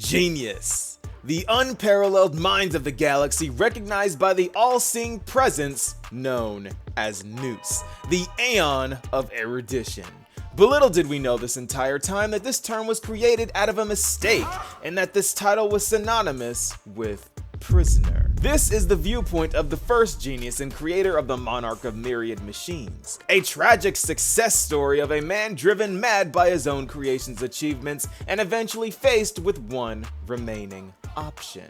Genius. The unparalleled minds of the galaxy recognized by the all-seeing presence known as Nous, the Aeon of erudition. But little did we know this entire time that this term was created out of a mistake, and that this title was synonymous with prisoner. This is the viewpoint of the first genius and creator of the monarch of myriad machines. A tragic success story of a man driven mad by his own creation's achievements and eventually faced with one remaining option: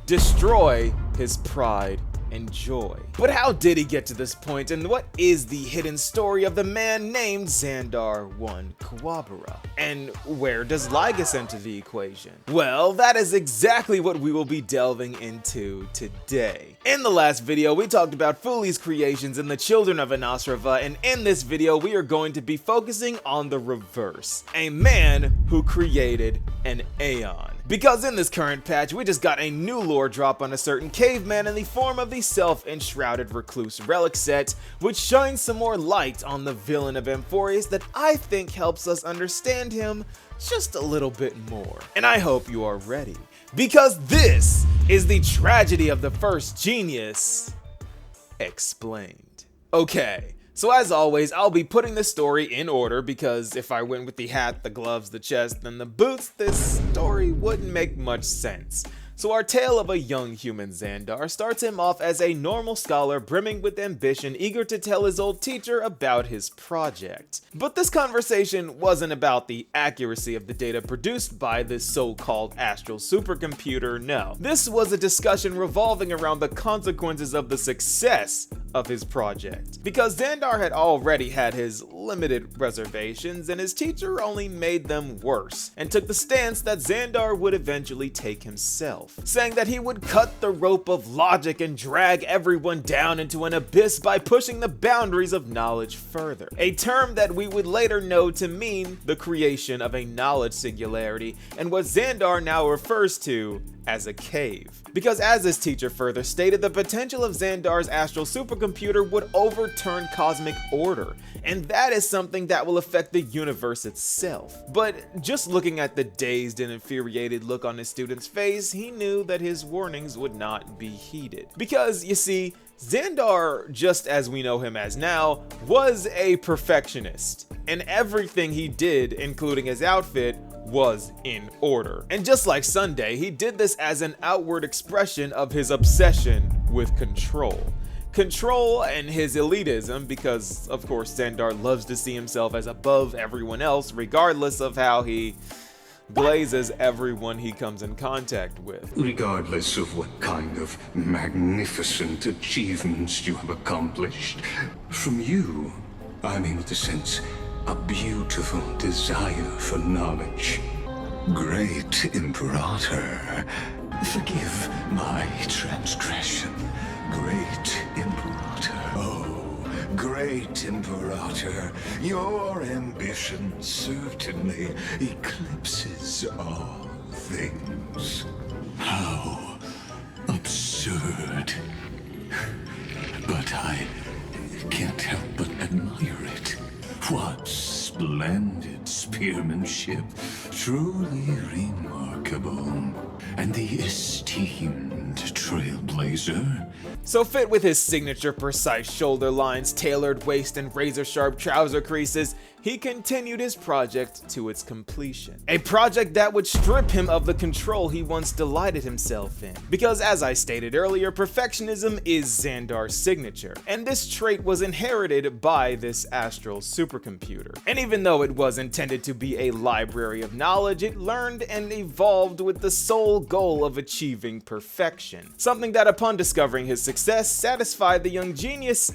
destroy his pride and joy. But how did he get to this point, and what is the hidden story of the man named Zandar 1 Kuwabara? And where does Lygus enter the equation? Well, that is exactly what we will be delving into today. In the last video, we talked about Fuli's creations and the children of Anasrava, and in this video, we are going to be focusing on the reverse: a man who created an Aeon. Because in this current patch, we just got a new lore drop on a certain caveman in the form of the self-enshrouded recluse relic set, which shines some more light on the villain of Amphoreus that I think helps us understand him just a little bit more. And I hope you are ready, because this is the tragedy of the first genius explained. Okay. So as always, I'll be putting the story in order, because if I went with the hat, the gloves, the chest, and the boots, this story wouldn't make much sense. So our tale of a young human Zandar starts him off as a normal scholar brimming with ambition, eager to tell his old teacher about his project. But this conversation wasn't about the accuracy of the data produced by this so-called astral supercomputer, no. This was a discussion revolving around the consequences of the success of his project. Because Zandar had already had his limited reservations, and his teacher only made them worse, and took the stance that Zandar would eventually take himself, saying that he would cut the rope of logic and drag everyone down into an abyss by pushing the boundaries of knowledge further. A term that we would later know to mean the creation of a knowledge singularity, and what Zandar now refers to as a cave. Because as his teacher further stated, the potential of Zandar's astral supercomputer would overturn cosmic order, and that is something that will affect the universe itself. But just looking at the dazed and infuriated look on his student's face, he knew that his warnings would not be heeded. Because, you see, Zandar, just as we know him as now, was a perfectionist, and everything he did, including his outfit, was in order. And just like Sunday, he did this as an outward expression of his obsession with control. Control and his elitism, because of course Zandar loves to see himself as above everyone else, regardless of how he glazes everyone he comes in contact with. Regardless of what kind of magnificent achievements you have accomplished, from you, I'm able to sense a beautiful desire for knowledge. Great Imperator, forgive my transgression. Great Imperator, oh, great Imperator, your ambition certainly eclipses all things. How absurd. But I can't help but admire it. What splendid spearmanship, truly remarkable. And the esteemed trailblazer. So fit with his signature precise shoulder lines, tailored waist, and razor-sharp trouser creases, he continued his project to its completion. A project that would strip him of the control he once delighted himself in. Because as I stated earlier, perfectionism is Zandar's signature, and this trait was inherited by this astral supercomputer. And even though it was intended to be a library of knowledge, it learned and evolved with the sole goal of achieving perfection. Something that upon discovering his success satisfied the young genius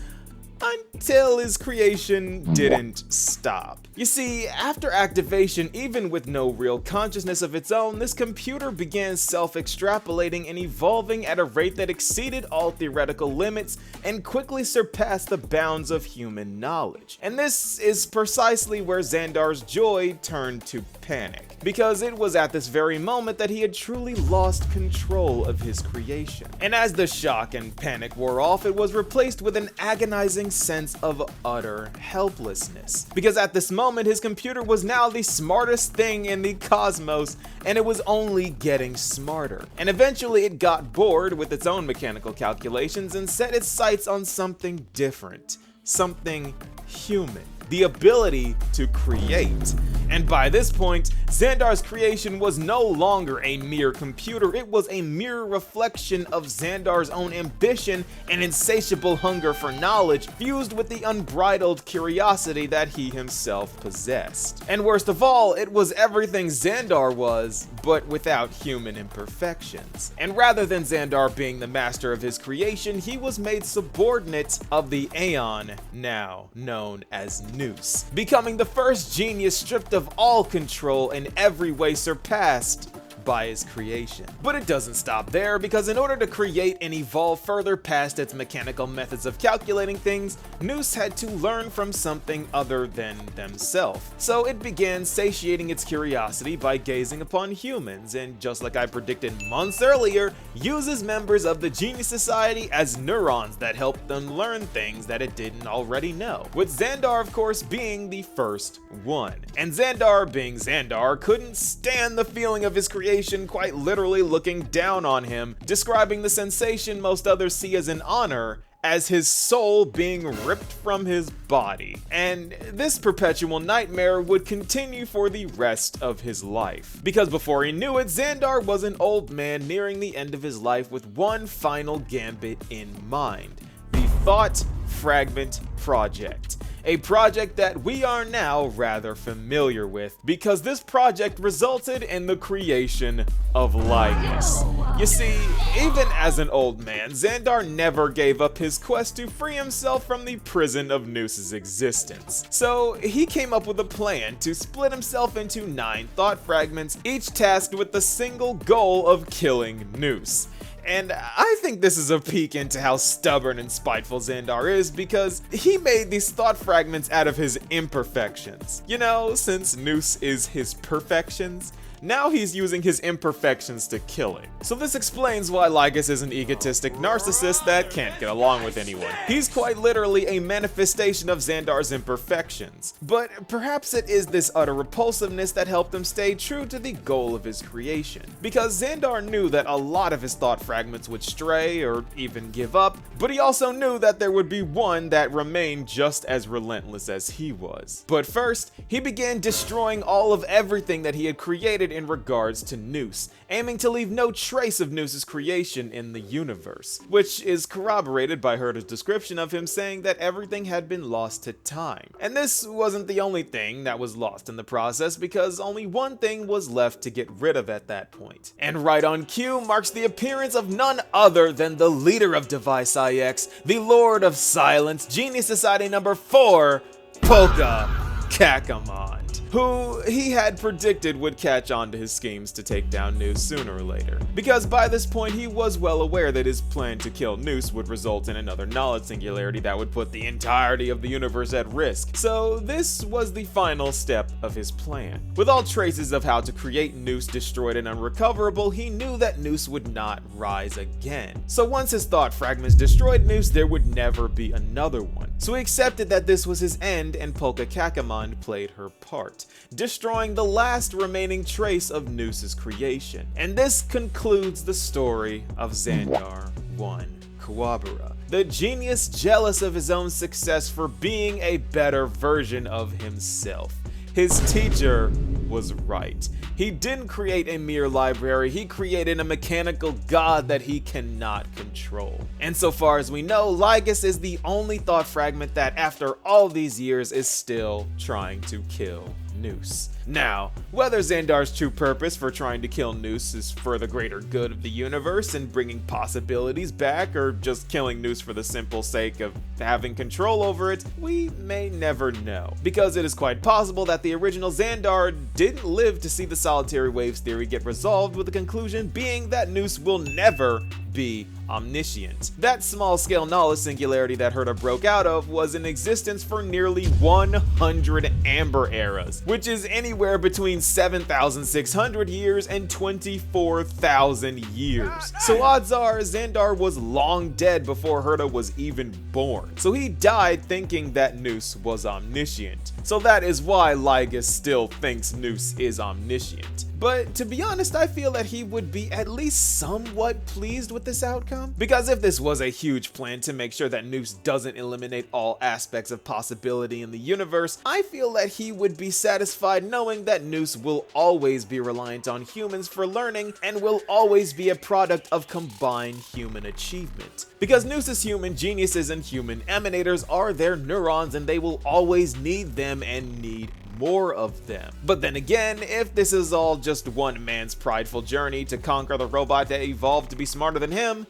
until his creation didn't stop. You see, after activation, even with no real consciousness of its own, this computer began self-extrapolating and evolving at a rate that exceeded all theoretical limits and quickly surpassed the bounds of human knowledge. And this is precisely where Zandar's joy turned to panic, because it was at this very moment that he had truly lost control of his creation. And as the shock and panic wore off, it was replaced with an agonizing sense sense of utter helplessness. Because at this moment, his computer was now the smartest thing in the cosmos, and it was only getting smarter. And eventually it got bored with its own mechanical calculations and set its sights on something different, something human. The ability to create. And by this point, Zandar's creation was no longer a mere computer, it was a mere reflection of Zandar's own ambition and insatiable hunger for knowledge, fused with the unbridled curiosity that he himself possessed. And worst of all, it was everything Zandar was, but without human imperfections. And rather than Zandar being the master of his creation, he was made subordinate of the Aeon, now known as Nous, becoming the first genius stripped of all control in every way surpassed by his creation. But it doesn't stop there, because in order to create and evolve further past its mechanical methods of calculating things, Nous had to learn from something other than themself. So it began satiating its curiosity by gazing upon humans, and just like I predicted months earlier, uses members of the Genius Society as neurons that help them learn things that it didn't already know. With Zandar, of course, being the first one. And Zandar, being Zandar, couldn't stand the feeling of his creation quite literally looking down on him, describing the sensation most others see as an honor as his soul being ripped from his body. And this perpetual nightmare would continue for the rest of his life. Because before he knew it, Zandar was an old man nearing the end of his life with one final gambit in mind: the Thought Fragment Project. A project that we are now rather familiar with, because this project resulted in the creation of Lygus. You see, even as an old man, Zandar never gave up his quest to free himself from the prison of Nous's existence. So he came up with a plan to split himself into 9 thought fragments, each tasked with the single goal of killing Nous. And I think this is a peek into how stubborn and spiteful Zandar is, because he made these thought fragments out of his imperfections. You know, since Nous is his perfections, now he's using his imperfections to kill it. So this explains why Lygus is an egotistic narcissist that can't get along with anyone. He's quite literally a manifestation of Zandar's imperfections. But perhaps it is this utter repulsiveness that helped him stay true to the goal of his creation. Because Zandar knew that a lot of his thought fragments would stray or even give up, but he also knew that there would be one that remained just as relentless as he was. But first, he began destroying all of everything that he had created in regards to Nous, aiming to leave no trace of Nous's creation in the universe, which is corroborated by Herta's description of him saying that everything had been lost to time. And this wasn't the only thing that was lost in the process, because only one thing was left to get rid of at that point. And right on cue marks the appearance of none other than the leader of Device IX, the Lord of Silence, Genius Society number 4, Polka Thumbnail, who he had predicted would catch on to his schemes to take down Nous sooner or later. Because by this point he was well aware that his plan to kill Nous would result in another knowledge singularity that would put the entirety of the universe at risk. So this was the final step of his plan. With all traces of how to create Nous destroyed and unrecoverable, he knew that Nous would not rise again. So once his thought fragments destroyed Nous, there would never be another one. So he accepted that this was his end, and Polka Thumbnail played her part, destroying the last remaining trace of Nous's creation. And this concludes the story of Zandar 1 Kuwabara, the genius jealous of his own success for being a better version of himself. His teacher was right. He didn't create a mere library, he created a mechanical god that he cannot control. And so far as we know, Lygus is the only thought fragment that after all these years is still trying to kill Nous. Now, whether Zandar's true purpose for trying to kill Nous is for the greater good of the universe and bringing possibilities back, or just killing Nous for the simple sake of having control over it, we may never know. Because it is quite possible that the original Zandar didn't live to see the solitary waves theory get resolved, with the conclusion being that Nous will never be omniscient. That small-scale knowledge singularity that Herta broke out of was in existence for nearly 100 Amber Eras, which is anywhere between 7,600 years and 24,000 years. So odds are Zandar was long dead before Herta was even born. So he died thinking that Nous was omniscient. So that is why Lygus still thinks Nous is omniscient. But to be honest, I feel that he would be at least somewhat pleased with this outcome. Because if this was a huge plan to make sure that Nous doesn't eliminate all aspects of possibility in the universe, I feel that he would be satisfied knowing that Nous will always be reliant on humans for learning and will always be a product of combined human achievement. Because Nous' human geniuses and human emanators are their neurons, and they will always need them and need more of them. But then again, if this is all just one man's prideful journey to conquer the robot that evolved to be smarter than him,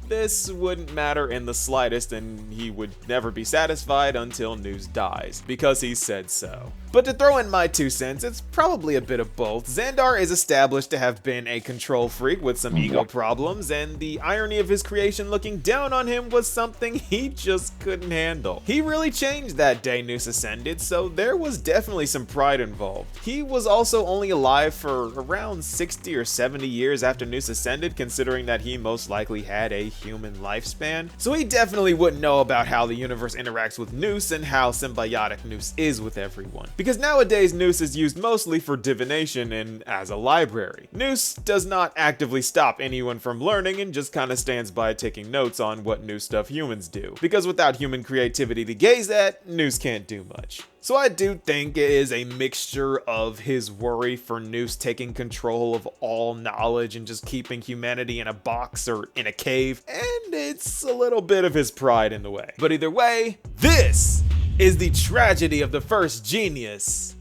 this wouldn't matter in the slightest, and he would never be satisfied until Nous dies, because he said so. But to throw in my 2 cents, it's probably a bit of both. Zandar is established to have been a control freak with some ego problems, and the irony of his creation looking down on him was something he just couldn't handle. He really changed that day Nous ascended, so there was definitely some pride involved. He was also only alive for around 60 or 70 years after Nous ascended, considering that he most likely had a human lifespan. So he definitely wouldn't know about how the universe interacts with Nous and how symbiotic Nous is with everyone. Because nowadays Nous is used mostly for divination and as a library. Nous does not actively stop anyone from learning and just kinda stands by taking notes on what new stuff humans do. Because without human creativity to gaze at, Nous can't do much. So I do think it is a mixture of his worry for Nous taking control of all knowledge and just keeping humanity in a box or in a cave, and it's a little bit of his pride in the way. But either way, this is the tragedy of the first genius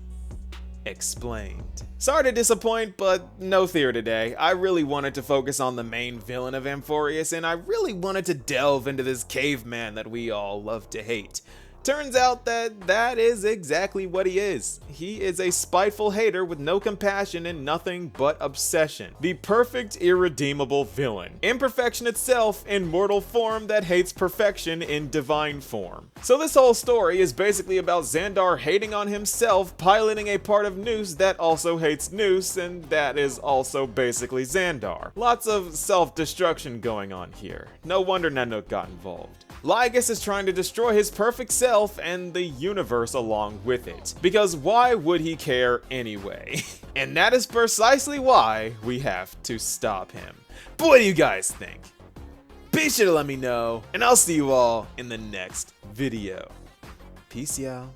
explained. Sorry to disappoint, but no theory today. I really wanted to focus on the main villain of Amphoreus, and I really wanted to delve into this caveman that we all love to hate. Turns out that is exactly what he is. He is a spiteful hater with no compassion and nothing but obsession. The perfect, irredeemable villain. Imperfection itself in mortal form that hates perfection in divine form. So this whole story is basically about Zandar hating on himself, piloting a part of Nous that also hates Nous, and that is also basically Zandar. Lots of self-destruction going on here. No wonder Nanook got involved. Lygus is trying to destroy his perfect self and the universe along with it. Because why would he care anyway? And that is precisely why we have to stop him. But what do you guys think? Be sure to let me know, and I'll see you all in the next video. Peace, y'all.